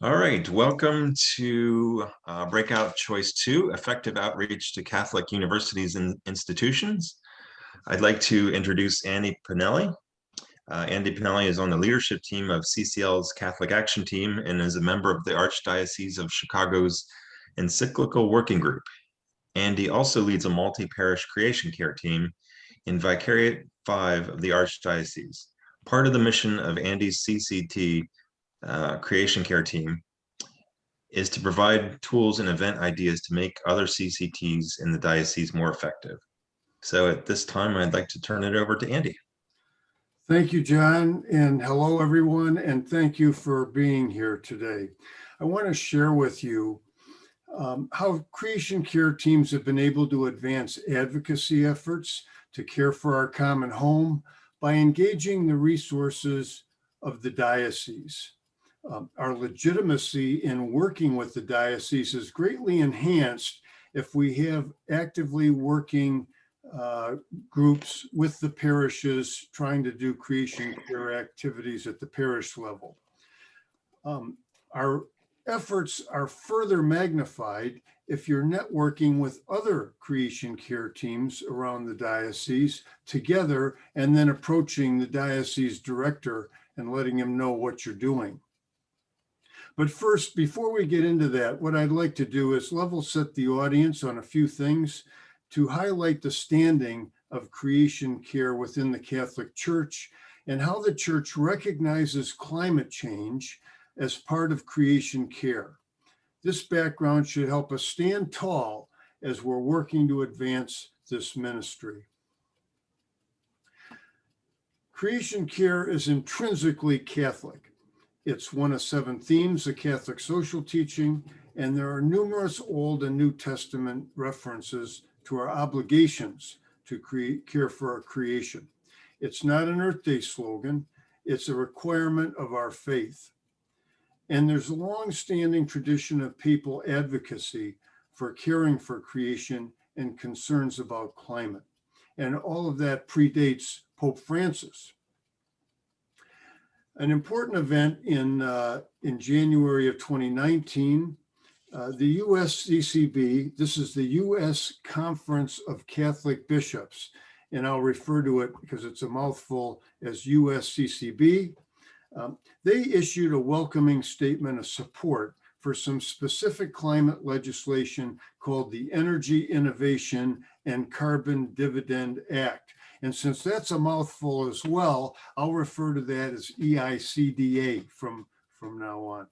All right, welcome to Breakout Choice 2, Effective Outreach to Catholic Universities and Institutions. I'd like to introduce Andy Pinelli. Andy Pinelli is on the leadership team of CCL's Catholic Action Team and is a member of the Archdiocese of Chicago's Encyclical Working Group. Andy also leads a multi-parish creation care team in Vicariate 5 of the Archdiocese. Part of the mission of Andy's CCT creation care team is to provide tools and event ideas to make other CCTs in the diocese more effective. So at this time, I'd like to turn it over to Andy. Thank you, John, and hello, everyone, and thank you for being here today. I want to share with you how creation care teams have been able to advance advocacy efforts to care for our common home by engaging the resources of the diocese. Our legitimacy in working with the diocese is greatly enhanced if we have actively working groups with the parishes trying to do creation care activities at the parish level. Our efforts are further magnified if you're networking with other creation care teams around the diocese together and then approaching the diocese director and letting him know what you're doing. But first, before we get into that, what I'd like to do is level set the audience on a few things to highlight the standing of creation care within the Catholic Church and how the Church recognizes climate change as part of creation care. This background should help us stand tall as we're working to advance this ministry. Creation care is intrinsically Catholic. It's one of 7 themes of Catholic social teaching, and there are numerous Old and New Testament references to our obligations to care for our creation. It's not an Earth Day slogan, it's a requirement of our faith. And there's a long-standing tradition of papal advocacy for caring for creation and concerns about climate. And all of that predates Pope Francis. An important event in January of 2019, the USCCB, this is the U.S. Conference of Catholic Bishops, and I'll refer to it because it's a mouthful as USCCB. They issued a welcoming statement of support for some specific climate legislation called the Energy Innovation and Carbon Dividend Act. And since that's a mouthful as well, I'll refer to that as EICDA from now on.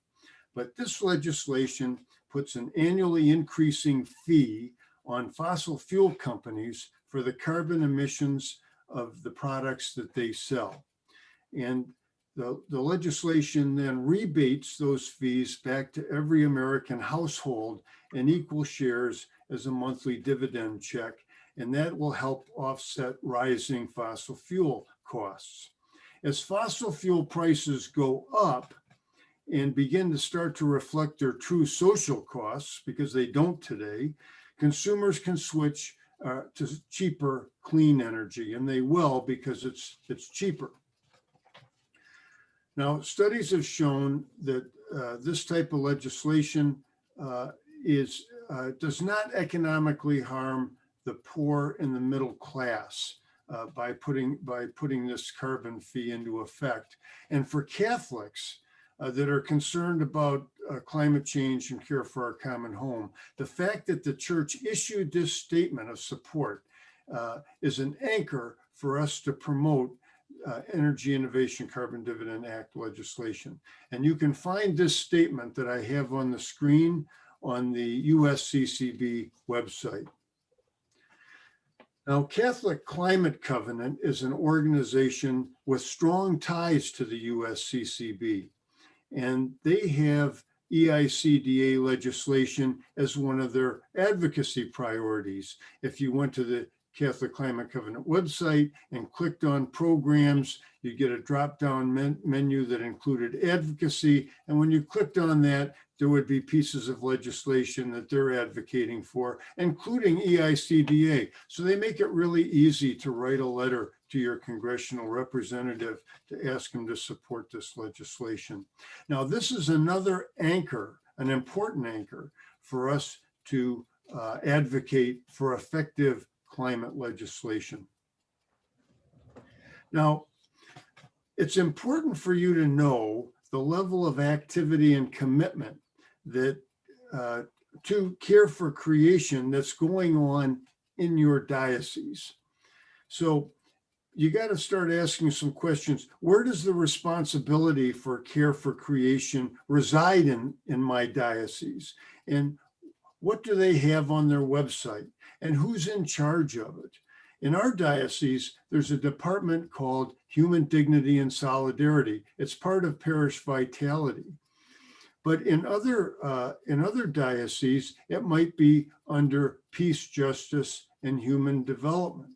But this legislation puts an annually increasing fee on fossil fuel companies for the carbon emissions of the products that they sell. And the legislation then rebates those fees back to every American household in equal shares as a monthly dividend check, and that will help offset rising fossil fuel costs. As fossil fuel prices go up and begin to start to reflect their true social costs, because they don't today, consumers can switch to cheaper clean energy, and they will because it's cheaper. Now, studies have shown that this type of legislation does not economically harm the poor and the middle class by putting this carbon fee into effect. And for Catholics that are concerned about climate change and care for our common home, the fact that the Church issued this statement of support is an anchor for us to promote Energy Innovation Carbon Dividend Act legislation. And you can find this statement that I have on the screen on the USCCB website. Now, Catholic Climate Covenant is an organization with strong ties to the USCCB, and they have EICDA legislation as one of their advocacy priorities. If you went to the Catholic Climate Covenant website and clicked on programs, you get a drop-down menu that included advocacy. And when you clicked on that, there would be pieces of legislation that they're advocating for, including EICDA. So they make it really easy to write a letter to your congressional representative to ask him to support this legislation. Now, this is another anchor, an important anchor for us to advocate for effective climate legislation. Now, it's important for you to know the level of activity and commitment that to care for creation that's going on in your diocese. So you got to start asking some questions. Where does the responsibility for care for creation reside in my diocese? And what do they have on their website? And who's in charge of it? In our diocese, there's a department called Human Dignity and Solidarity. It's part of Parish Vitality. But in other dioceses, it might be under Peace, Justice, and Human Development.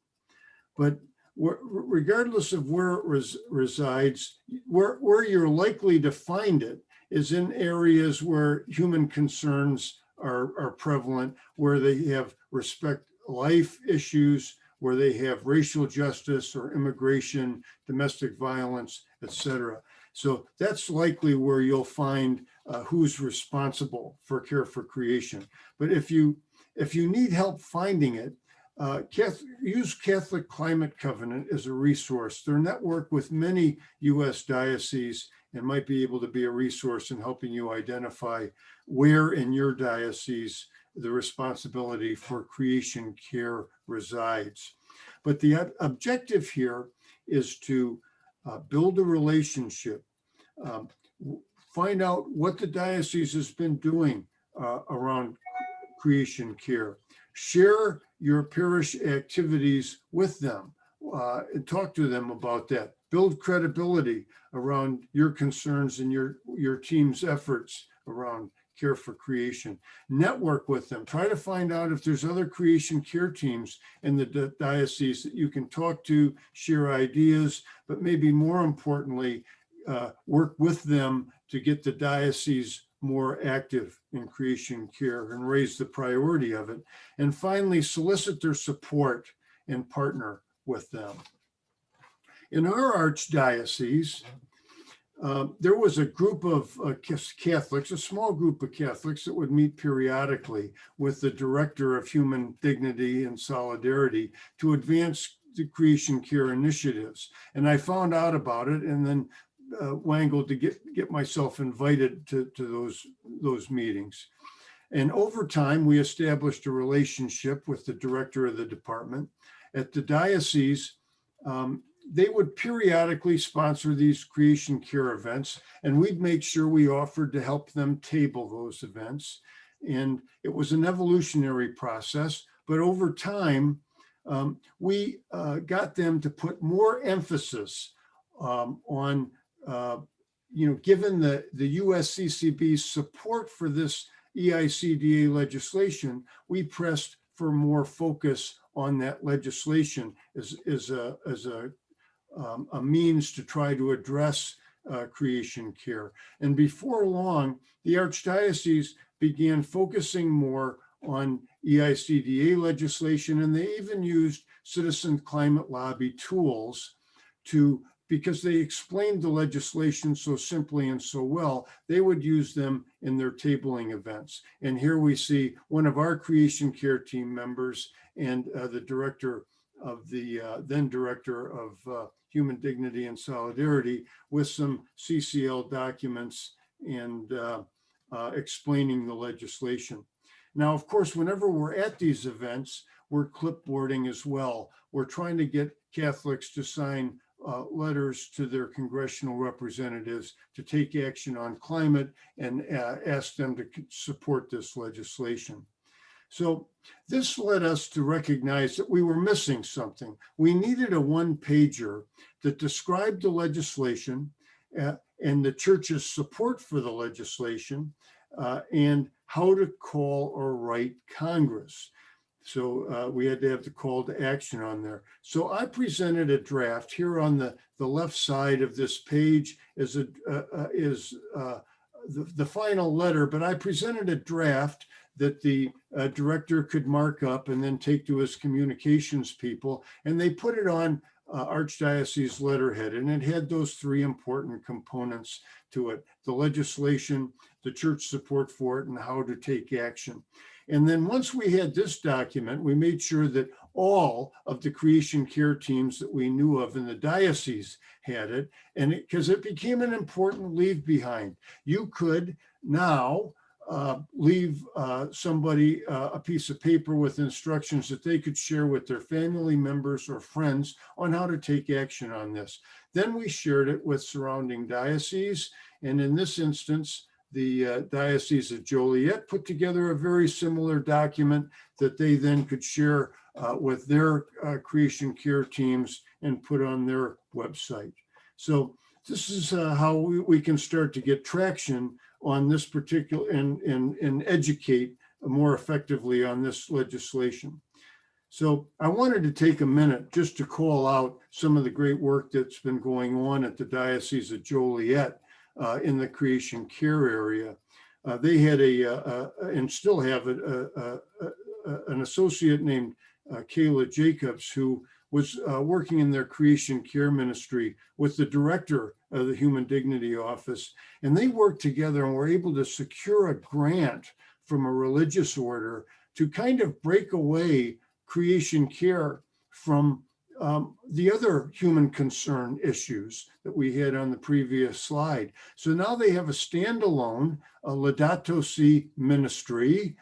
But regardless of where it resides, where you're likely to find it is in areas where human concerns are prevalent, where they have respect life issues, where they have racial justice or immigration, domestic violence, etc. So that's likely where you'll find who's responsible for care for creation. But if you need help finding it, use Catholic Climate Covenant as a resource. They're networked with many U.S. dioceses and might be able to be a resource in helping you identify where in your diocese the responsibility for creation care resides. But the objective here is to build a relationship, find out what the diocese has been doing around creation care, share your parish activities with them, and talk to them about that, build credibility around your concerns and your team's efforts around care for creation. Network with them. Try to find out if there's other creation care teams in the diocese that you can talk to, share ideas, but maybe more importantly, work with them to get the diocese more active in creation care and raise the priority of it. And finally, solicit their support and partner with them. In our archdiocese, there was a group of Catholics, a small group of Catholics that would meet periodically with the Director of Human Dignity and Solidarity to advance the creation care initiatives. And I found out about it and then wangled to get myself invited to those meetings. And over time, we established a relationship with the director of the department. At the diocese, they would periodically sponsor these creation care events, and we'd make sure we offered to help them table those events. And it was an evolutionary process, but over time, we got them to put more emphasis on, given the USCCB's support for this EICDA legislation, we pressed for more focus on that legislation as a means to try to address creation care. And before long, the Archdiocese began focusing more on EICDA legislation, and they even used citizen climate lobby tools because they explained the legislation so simply and so well, they would use them in their tabling events. And here we see one of our creation care team members and the director of the then director of Human Dignity and Solidarity with some CCL documents and explaining the legislation. Now, of course, whenever we're at these events, we're clipboarding as well. We're trying to get Catholics to sign letters to their congressional representatives to take action on climate and ask them to support this legislation. So this led us to recognize that we were missing something. We needed a one-pager that described the legislation and the church's support for the legislation and how to call or write Congress. So we had to have the call to action on there. So I presented a draft here on the left side of this page is the final letter, but I presented a draft that the director could mark up and then take to his communications people. And they put it on Archdiocese letterhead, and it had those three important components to it: the legislation, the church support for it, and how to take action. And then once we had this document, we made sure that all of the creation care teams that we knew of in the diocese had it, and because it became an important leave behind. You could now leave somebody a piece of paper with instructions that they could share with their family members or friends on how to take action on this. Then we shared it with surrounding dioceses, and in this instance, the Diocese of Joliet put together a very similar document that they then could share with their creation care teams and put on their website. So this is how we can start to get traction on this particular and educate more effectively on this legislation. So I wanted to take a minute just to call out some of the great work that's been going on at the Diocese of Joliet in the creation care area. They had and still have an associate named Kayla Jacobs, who was working in their creation care ministry with the director of the Human Dignity Office. And they worked together and were able to secure a grant from a religious order to kind of break away creation care from the other human concern issues that we had on the previous slide. So now they have a standalone Laudato Si ministry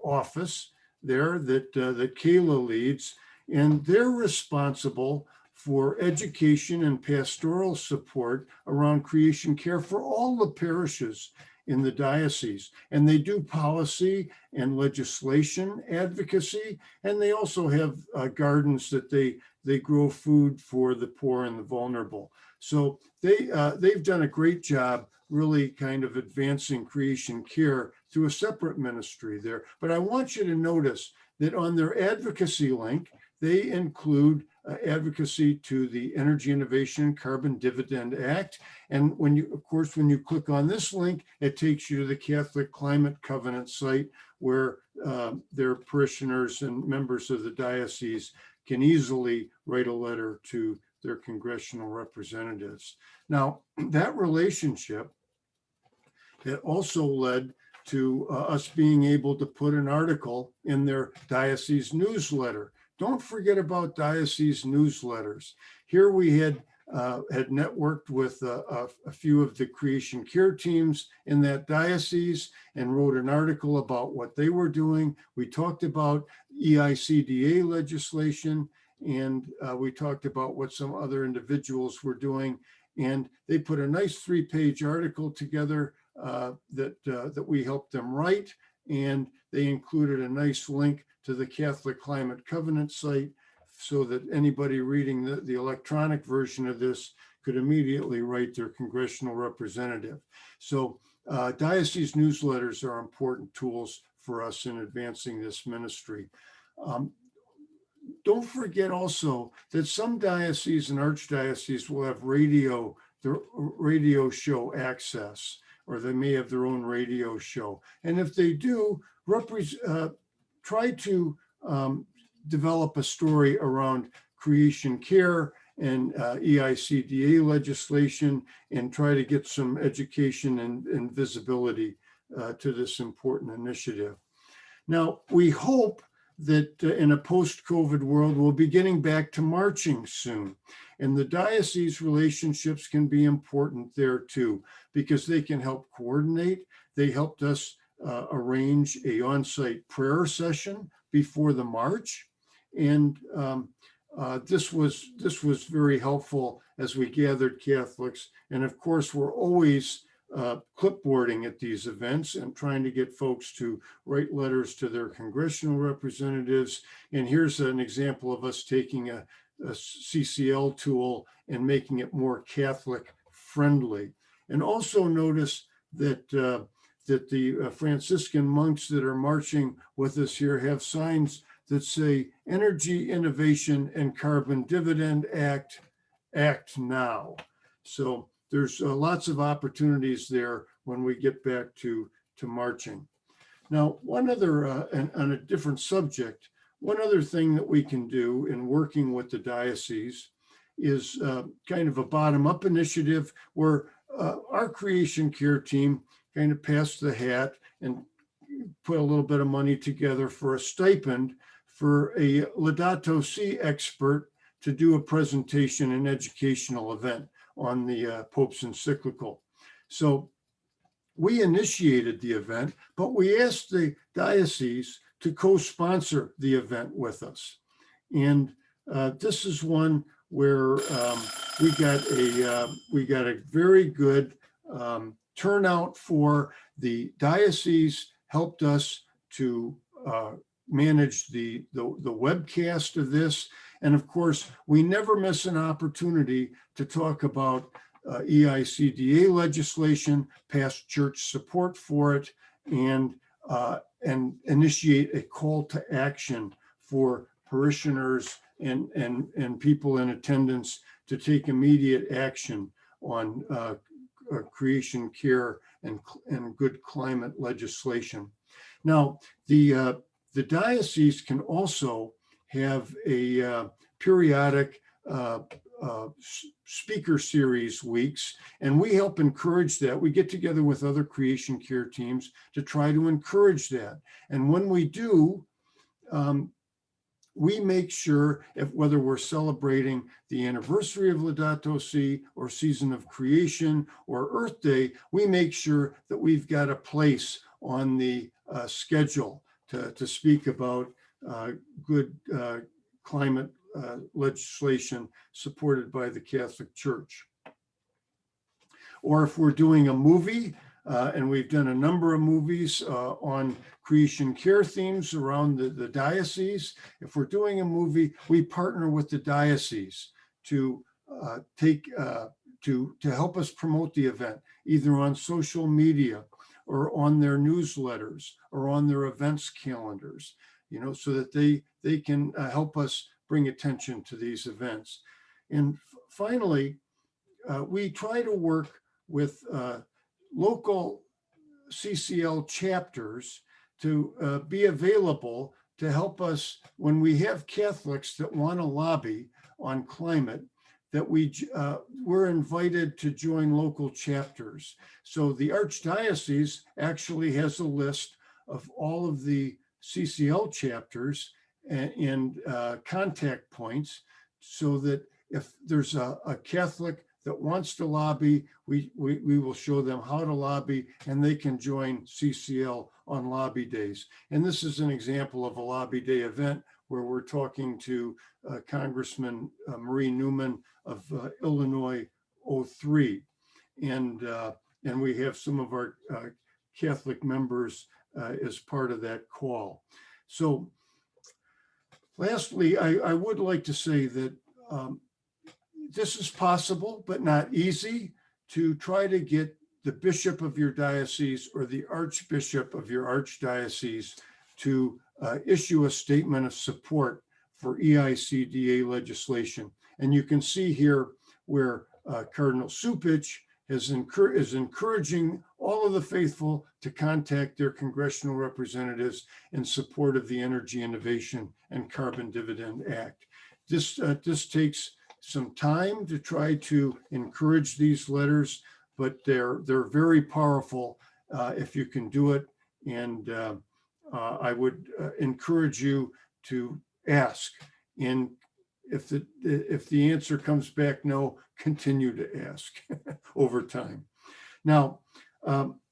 office there that Kayla leads, and they're responsible for education and pastoral support around creation care for all the parishes in the diocese. And they do policy and legislation advocacy, and they also have gardens that they grow food for the poor and the vulnerable. So they've done a great job really kind of advancing creation care through a separate ministry there. But I want you to notice that on their advocacy link, they include advocacy to the Energy Innovation and Carbon Dividend Act. And when you click on this link, it takes you to the Catholic Climate Covenant site, where their parishioners and members of the diocese can easily write a letter to their congressional representatives. Now, that relationship, it also led to us being able to put an article in their diocese newsletter. Don't forget about diocese newsletters. Here we had networked with a few of the creation care teams in that diocese and wrote an article about what they were doing. We talked about EICDA legislation, and we talked about what some other individuals were doing. And they put a nice 3-page article together that we helped them write, and they included a nice link to the Catholic Climate Covenant site so that anybody reading the electronic version of this could immediately write their congressional representative. So diocese newsletters are important tools for us in advancing this ministry. Don't forget also that some dioceses and archdioceses will have radio show access, or they may have their own radio show. And if they do, try to develop a story around creation care and EICDA legislation, and try to get some education and visibility to this important initiative. Now, we hope that in a post-COVID world, we'll be getting back to marching soon. And the diocese relationships can be important there too, because they can help coordinate. They helped us arrange a on-site prayer session before the march. And this was very helpful as we gathered Catholics. And of course, we're always clipboarding at these events and trying to get folks to write letters to their congressional representatives. And here's an example of us taking a CCL tool and making it more Catholic friendly. And also notice that the Franciscan monks that are marching with us here have signs that say Energy Innovation and Carbon Dividend Act now. So there's lots of opportunities there when we get back to marching. Now, one other, on a different subject, one other thing that we can do in working with the diocese is kind of a bottom-up initiative where our creation care team kind of passed the hat and put a little bit of money together for a stipend for a Laudato Si expert to do a presentation and educational event on the Pope's encyclical. So we initiated the event, but we asked the diocese to co-sponsor the event with us. And this is one where we got a very good turnout for the diocese. Helped us to manage the webcast of this. And of course, we never miss an opportunity to talk about EICDA legislation, past church support for it, and initiate a call to action for parishioners and people in attendance to take immediate action on creation care and good climate legislation. Now, the diocese can also have a periodic speaker series weeks, and we help encourage that. We get together with other creation care teams to try to encourage that. And when we do, we make sure, whether we're celebrating the anniversary of Laudato Si or Season of Creation or Earth Day, we make sure that we've got a place on the schedule to speak about good climate legislation supported by the Catholic Church. Or if we're doing a movie, and we've done a number of movies on creation care themes around the diocese. If we're doing a movie, we partner with the diocese to help us promote the event, either on social media or on their newsletters or on their events calendars, so that they can help us bring attention to these events. And finally, we try to work with local CCL chapters to be available to help us when we have Catholics that want to lobby on climate, that we're invited to join local chapters. So the Archdiocese actually has a list of all of the CCL chapters and contact points, so that if there's a Catholic that wants to lobby, we will show them how to lobby, and they can join CCL on lobby days. And this is an example of a lobby day event where we're talking to Congressman Marie Newman of Illinois 03. And we have some of our Catholic members as part of that call. So lastly, I would like to say that this is possible, but not easy, to try to get the bishop of your diocese or the archbishop of your archdiocese to issue a statement of support for EICDA legislation. And you can see here where Cardinal Supich is encouraging all of the faithful to contact their congressional representatives in support of the Energy Innovation and Carbon Dividend Act. This takes some time to try to encourage these letters, but they're very powerful if you can do it. And I would encourage you to ask. And if the answer comes back no, continue to ask over time. Now,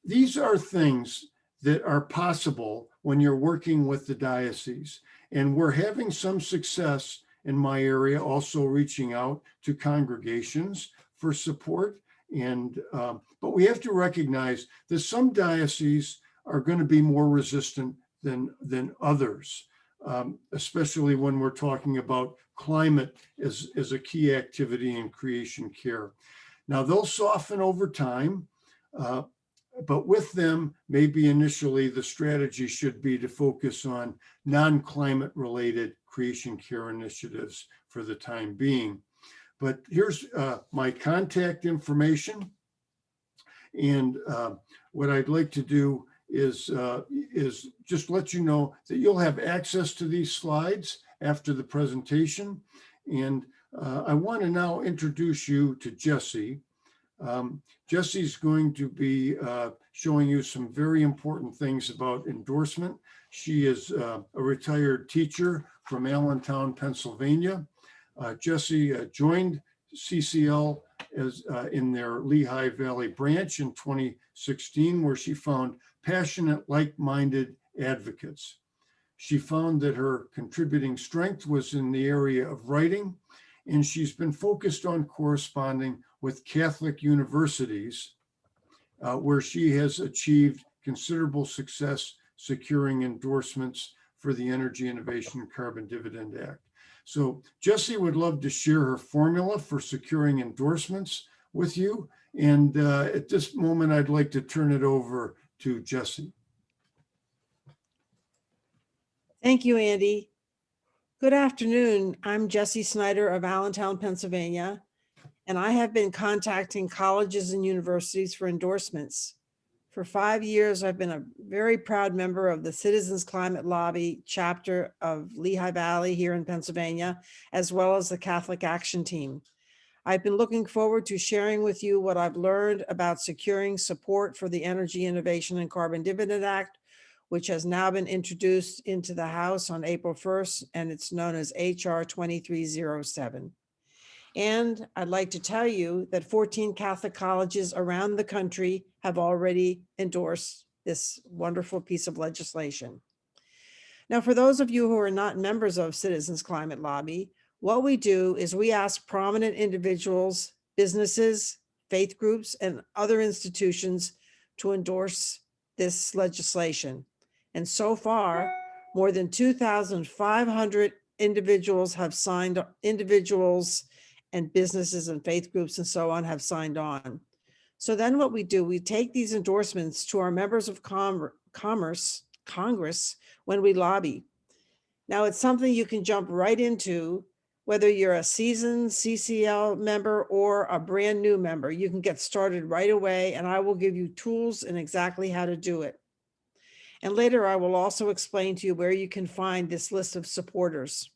these are things that are possible when you're working with the diocese, and we're having some success in my area, also reaching out to congregations for support. And but we have to recognize that some dioceses are going to be more resistant than others, especially when we're talking about climate as a key activity in creation care. Now, they'll soften over time, but with them, maybe initially the strategy should be to focus on non-climate related creation care initiatives for the time being. But here's my contact information. And what I'd like to do is just let you know that you'll have access to these slides after the presentation. And I want to now introduce you to Jessie. Jessie's going to be showing you some very important things about endorsement. She is a retired teacher from Allentown, Pennsylvania. Jessie joined CCL as in their Lehigh Valley branch in 2016, where she found passionate, like-minded advocates. She found that her contributing strength was in the area of writing, and she's been focused on corresponding with Catholic universities, where she has achieved considerable success securing endorsements for the Energy Innovation and Carbon Dividend Act. So Jessie would love to share her formula for securing endorsements with you. And at this moment, I'd like to turn it over to Jessie. Thank you, Andy. Good afternoon. I'm Jessie Snyder of Allentown, Pennsylvania, and I have been contacting colleges and universities for endorsements. For 5 years, I've been a very proud member of the Citizens Climate Lobby chapter of Lehigh Valley here in Pennsylvania, as well as the Catholic Action Team. I've been looking forward to sharing with you what I've learned about securing support for the Energy Innovation and Carbon Dividend Act, which has now been introduced into the House on April 1st, and it's known as HR 2307. And I'd like to tell you that 14 Catholic colleges around the country have already endorsed this wonderful piece of legislation. Now, for those of you who are not members of Citizens Climate Lobby, what we do is we ask prominent individuals, businesses, faith groups, and other institutions to endorse this legislation. And so far, more than 2,500 individuals have signed, individuals and businesses and faith groups and so on have signed on. So then what we do, we take these endorsements to our members of Congress when we lobby. Now it's something you can jump right into, whether you're a seasoned CCL member or a brand new member. You can get started right away, and I will give you tools and exactly how to do it. And later I will also explain to you where you can find this list of supporters.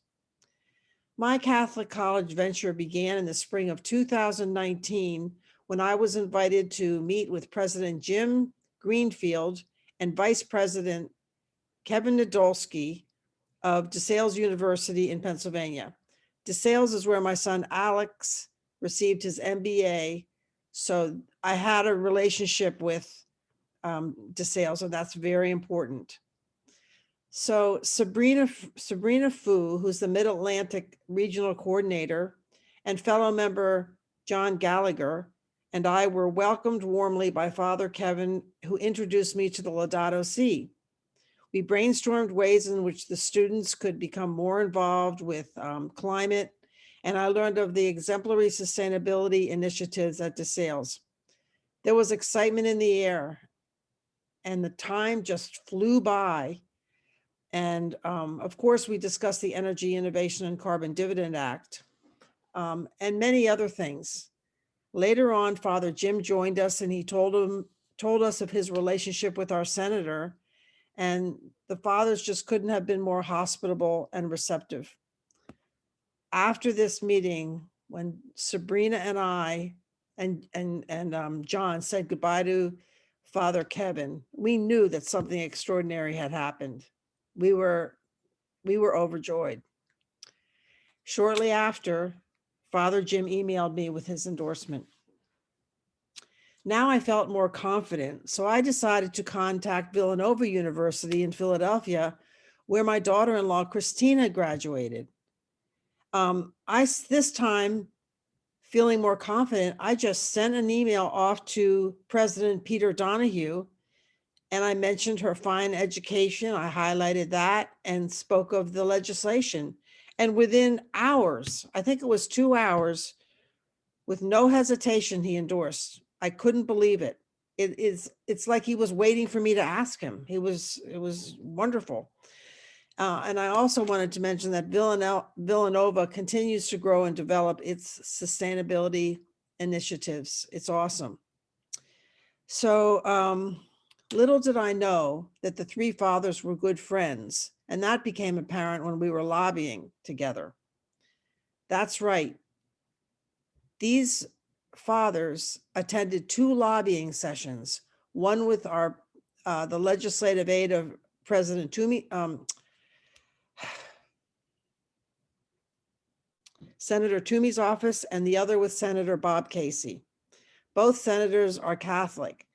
My Catholic college venture began in the spring of 2019 when I was invited to meet with President Jim Greenfield and Vice President Kevin Nadolski of DeSales University in Pennsylvania. DeSales is where my son Alex received his MBA. So I had a relationship with DeSales, and that's very important. So Sabrina Fu, who's the Mid-Atlantic Regional Coordinator, and fellow member John Gallagher, and I were welcomed warmly by Father Kevin, who introduced me to the Laudato Si. We brainstormed ways in which the students could become more involved with climate, and I learned of the exemplary sustainability initiatives at DeSales. There was excitement in the air, and the time just flew by. And of course, we discussed the Energy Innovation and Carbon Dividend Act and many other things. Later on, Father Jim joined us, and he told us of his relationship with our senator, and the fathers just couldn't have been more hospitable and receptive. After this meeting, when Sabrina and I and John said goodbye to Father Kevin, we knew that something extraordinary had happened. We were overjoyed. Shortly after, Father Jim emailed me with his endorsement. Now I felt more confident, so I decided to contact Villanova University in Philadelphia, where my daughter-in-law Christina graduated. This time, feeling more confident, I just sent an email off to President Peter Donahue, and I mentioned her fine education. I highlighted that and spoke of the legislation. And within hours, I think it was 2 hours, with no hesitation, he endorsed. I couldn't believe it. It's like he was waiting for me to ask him. It was wonderful. And I also wanted to mention that Villanova continues to grow and develop its sustainability initiatives. It's awesome. So Little did I know that the three fathers were good friends, and that became apparent when we were lobbying together. That's right. These fathers attended 2 lobbying sessions, one with the legislative aid of President Toomey, Senator Toomey's office, and the other with Senator Bob Casey. Both senators are Catholic.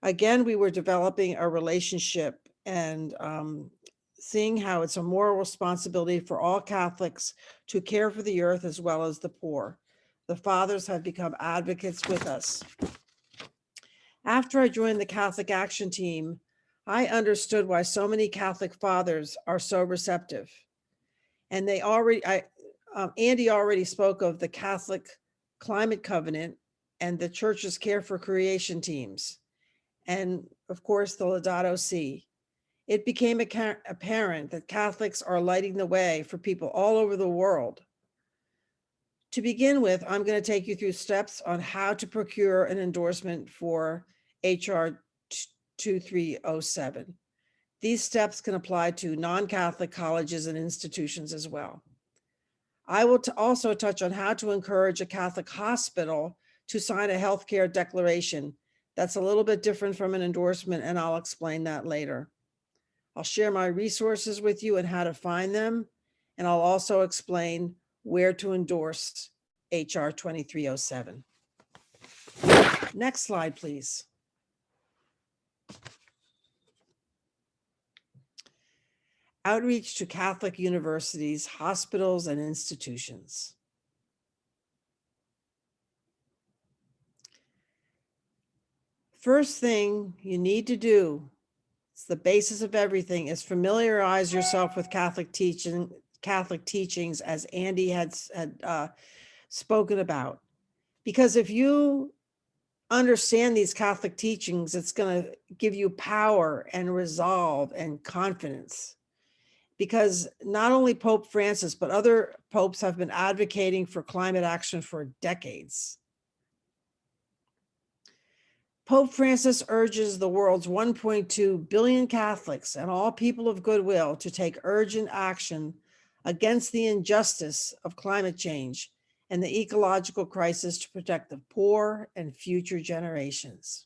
Again, we were developing a relationship and seeing how it's a moral responsibility for all Catholics to care for the earth as well as the poor. The fathers have become advocates with us. After I joined the Catholic Action Team, I understood why so many Catholic fathers are so receptive. And Andy already spoke of the Catholic Climate Covenant and the Church's Care for Creation teams, and of course the Laudato Si. It became apparent that Catholics are lighting the way for people all over the world. To begin with, I'm going to take you through steps on how to procure an endorsement for HR 2307. These steps can apply to non-Catholic colleges and institutions as well. I will also touch on how to encourage a Catholic hospital to sign a healthcare declaration. That's a little bit different from an endorsement, and I'll explain that later. I'll share my resources with you and how to find them, and I'll also explain where to endorse HR 2307. Next slide, please. Outreach to Catholic universities, hospitals, and institutions. First thing you need to do, it's the basis of everything, is familiarize yourself with Catholic teachings, as Andy had spoken about. Because if you understand these Catholic teachings, it's going to give you power and resolve and confidence. Because not only Pope Francis, but other popes have been advocating for climate action for decades. Pope Francis urges the world's 1.2 billion Catholics and all people of goodwill to take urgent action against the injustice of climate change and the ecological crisis to protect the poor and future generations.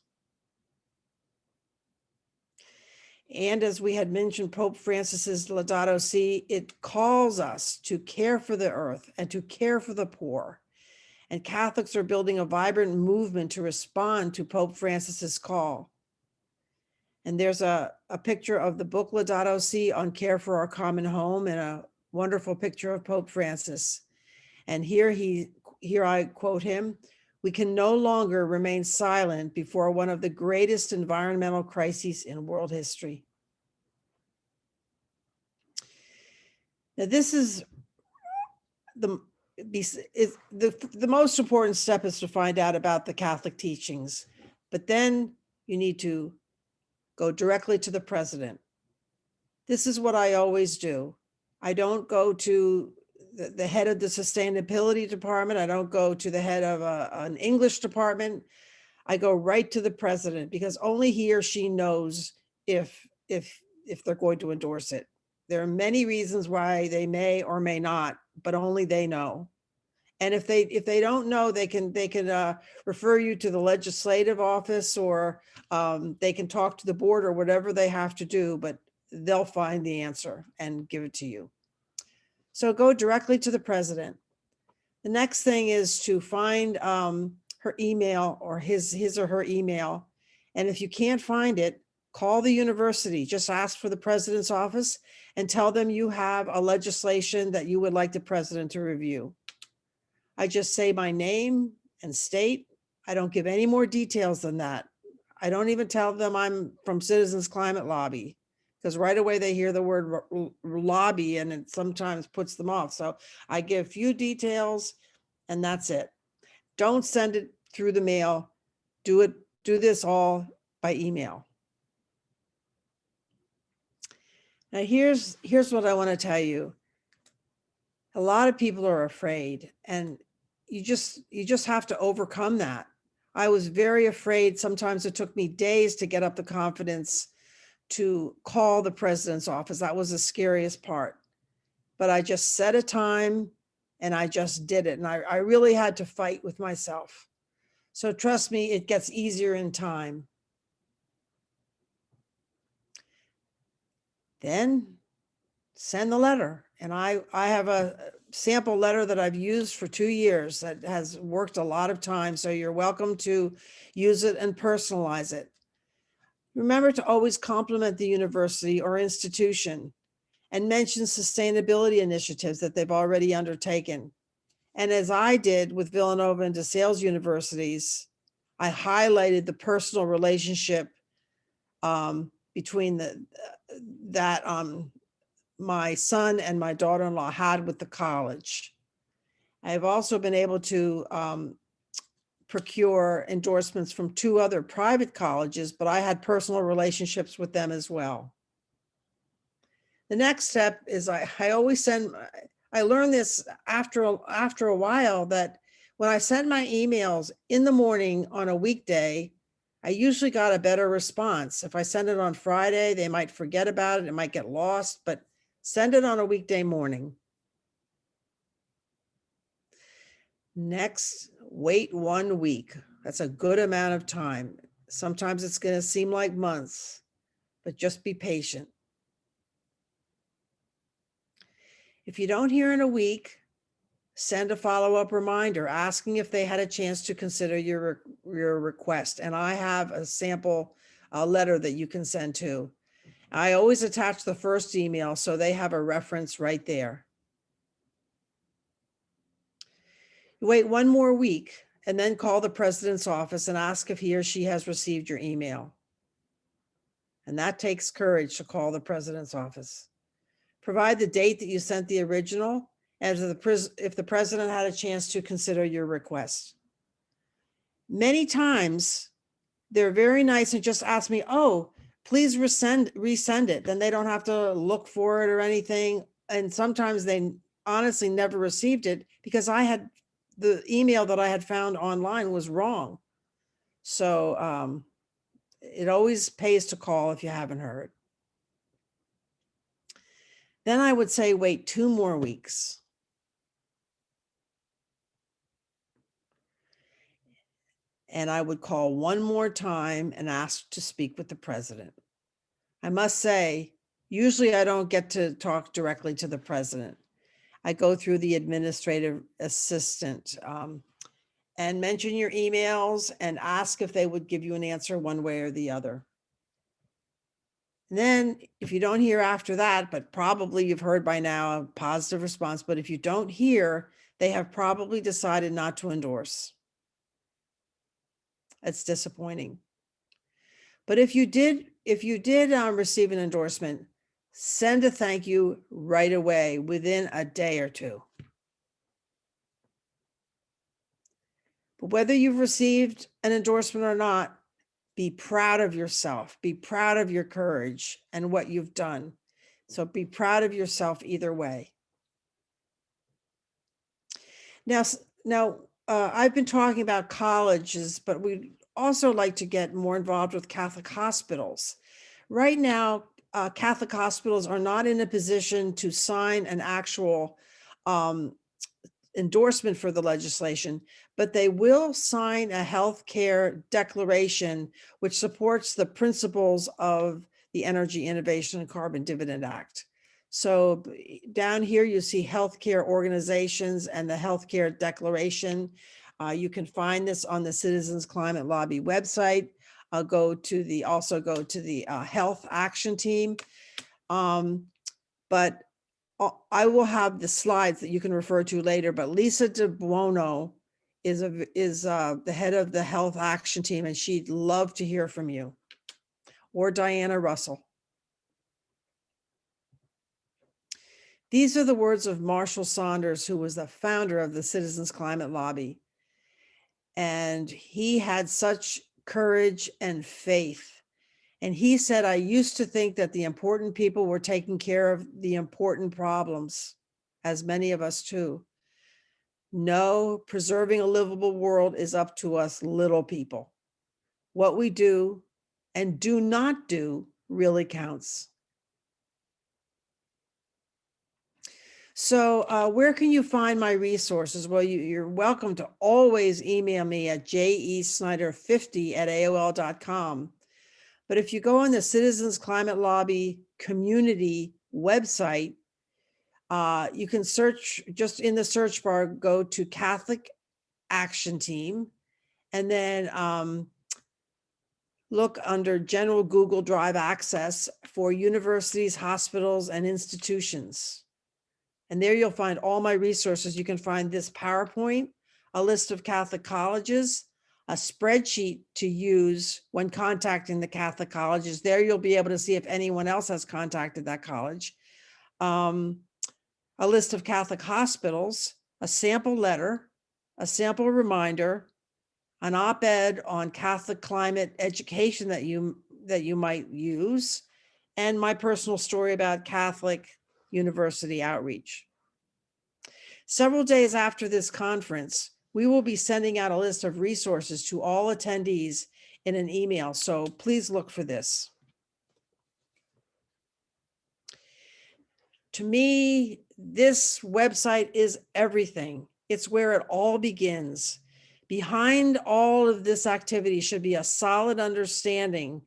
And as we had mentioned, Pope Francis's Laudato Si, it calls us to care for the earth and to care for the poor. And Catholics are building a vibrant movement to respond to Pope Francis's call. And there's a picture of the book Laudato Si on care for our common home, and a wonderful picture of Pope Francis. And here I quote him: "We can no longer remain silent before one of the greatest environmental crises in world history." Now, this is the most important step, is to find out about the Catholic teachings, but then you need to go directly to the president. This is what I always do. I don't go to the head of the sustainability department. I don't go to the head of an English department. I go right to the president, because only he or she knows if they're going to endorse it. There are many reasons why they may or may not, but only they know. And if they don't know, they can refer you to the legislative office, or they can talk to the board, or whatever they have to do, but they'll find the answer and give it to you. So go directly to the president. The next thing is to find her email, or his or her email. And if you can't find it, call the university. Just ask for the president's office and tell them you have a legislation that you would like the president to review. I just say my name and state. I don't give any more details than that. I don't even tell them I'm from Citizens Climate Lobby, because right away they hear the word lobby and it sometimes puts them off. So I give few details and that's it. Don't send it through the mail. Do this all by email. Now here's what I want to tell you. A lot of people are afraid, and you just have to overcome that. I was very afraid. Sometimes it took me days to get up the confidence to call the president's office. That was the scariest part. But I just set a time and I just did it. And I really had to fight with myself. So trust me, it gets easier in time. Then send the letter. And I have a sample letter that I've used for 2 years that has worked a lot of times. So you're welcome to use it and personalize it. Remember to always compliment the university or institution and mention sustainability initiatives that they've already undertaken. And as I did with Villanova and DeSales universities, I highlighted the personal relationship between that my son and my daughter-in-law had with the college. I have also been able to procure endorsements from 2 other private colleges, but I had personal relationships with them as well. The next step is I always send, I learned this after a while, that when I send my emails in the morning on a weekday, I usually got a better response. If I send it on Friday, they might forget about it. It might get lost, but send it on a weekday morning. Next, wait 1 week. That's a good amount of time. Sometimes it's going to seem like months, but just be patient. If you don't hear in a week, send a follow-up reminder asking if they had a chance to consider your request. And I have a sample letter that you can send to. I always attach the first email so they have a reference right there. Wait 1 more week and then call the president's office and ask if he or she has received your email. And that takes courage to call the president's office. Provide the date that you sent the original and if the president had a chance to consider your request. Many times they're very nice and just ask me, oh, please resend it. Then they don't have to look for it or anything. And sometimes they honestly never received it because the email that I had found online was wrong. So it always pays to call if you haven't heard. Then I would say, wait 2 more weeks. And I would call 1 more time and ask to speak with the president. I must say, usually I don't get to talk directly to the president. I go through the administrative assistant and mention your emails and ask if they would give you an answer one way or the other. And then if you don't hear after that, but probably you've heard by now a positive response, but if you don't hear, they have probably decided not to endorse. It's disappointing. But if you did receive an endorsement, send a thank you right away within a day or 2. But whether you've received an endorsement or not, be proud of yourself. Be proud of your courage and what you've done. So be proud of yourself either way. Now, I've been talking about colleges, but we also like to get more involved with Catholic hospitals. Right now, Catholic hospitals are not in a position to sign an actual endorsement for the legislation, but they will sign a healthcare declaration which supports the principles of the Energy Innovation and Carbon Dividend Act. So down here, you see healthcare organizations and the healthcare declaration. You can find this on the Citizens Climate Lobby website. I'll go to the health action team. But I will have the slides that you can refer to later, but Lisa De Buono is the head of the health action team, and she'd love to hear from you, or Diana Russell. These are the words of Marshall Saunders, who was the founder of the Citizens Climate Lobby. And he had such courage and faith. And he said, I used to think that the important people were taking care of the important problems, as many of us too. No, preserving a livable world is up to us little people. What we do and do not do really counts. So where can you find my resources? Well, you're welcome to always email me at jesnyder50@aol.com. But if you go on the Citizens Climate Lobby community website, you can search, just in the search bar, go to Catholic Action Team, and then look under General Google Drive Access for universities, hospitals, and institutions. And there you'll find all my resources. You can find this PowerPoint, a list of Catholic colleges, a spreadsheet to use when contacting the Catholic colleges. There you'll be able to see if anyone else has contacted that college. A list of Catholic hospitals, a sample letter, a sample reminder, an op-ed on Catholic climate education that you might use, and my personal story about Catholic University outreach. Several days after this conference, we will be sending out a list of resources to all attendees in an email, so please look for this. To me, this website is everything. It's where it all begins. Behind all of this activity should be a solid understanding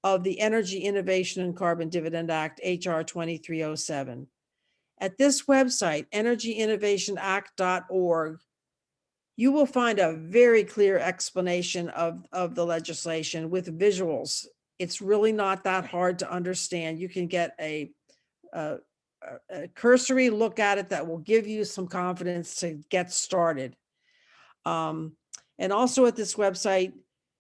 of the Energy Innovation and Carbon Dividend Act, HR 2307. At this website, energyinnovationact.org, you will find a very clear explanation of the legislation with visuals. It's really not that hard to understand. You can get a cursory look at it that will give you some confidence to get started. And also at this website,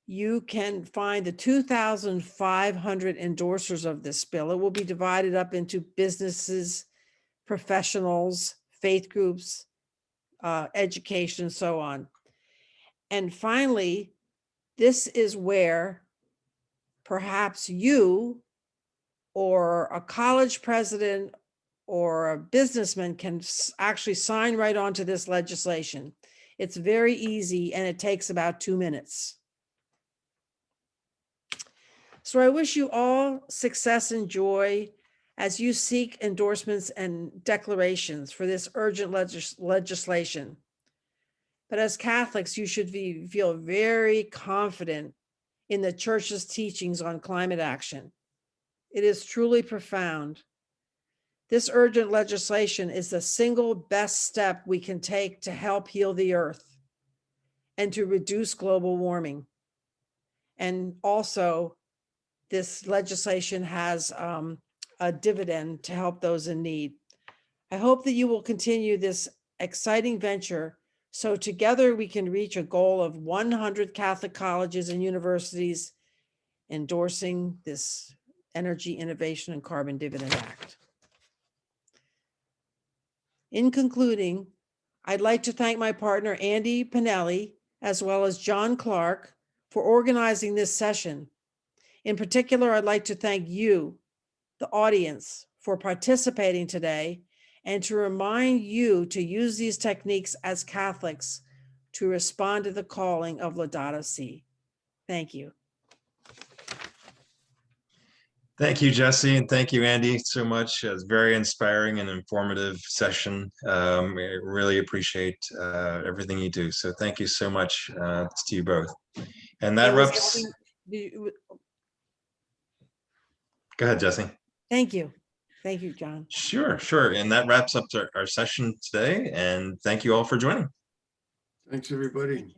you can find the 2,500 endorsers of this bill. It will be divided up into businesses, professionals, faith groups, education, and so on. And finally, this is where perhaps you or a college president or a businessman can actually sign right onto this legislation. It's very easy and it takes about 2 minutes. So I wish you all success and joy as you seek endorsements and declarations for this urgent legislation. But as Catholics, you should feel very confident in the Church's teachings on climate action. It is truly profound. This urgent legislation is the single best step we can take to help heal the earth and to reduce global warming. And also, this legislation has a dividend to help those in need. I hope that you will continue this exciting venture so together we can reach a goal of 100 Catholic colleges and universities endorsing this Energy Innovation and Carbon Dividend Act. In concluding, I'd like to thank my partner, Andy Pinelli, as well as John Clark, for organizing this session. In particular, I'd like to thank you, the audience, for participating today and to remind you to use these techniques as Catholics to respond to the calling of Laudato Si. Thank you. Thank you, Jessie, and thank you, Andy, so much. It was a very inspiring and informative session. I really appreciate everything you do. So thank you so much to you both. And that wraps. Go ahead, Jessie. Thank you. Thank you, John. Sure, sure. And that wraps up our session today. And thank you all for joining. Thanks, everybody.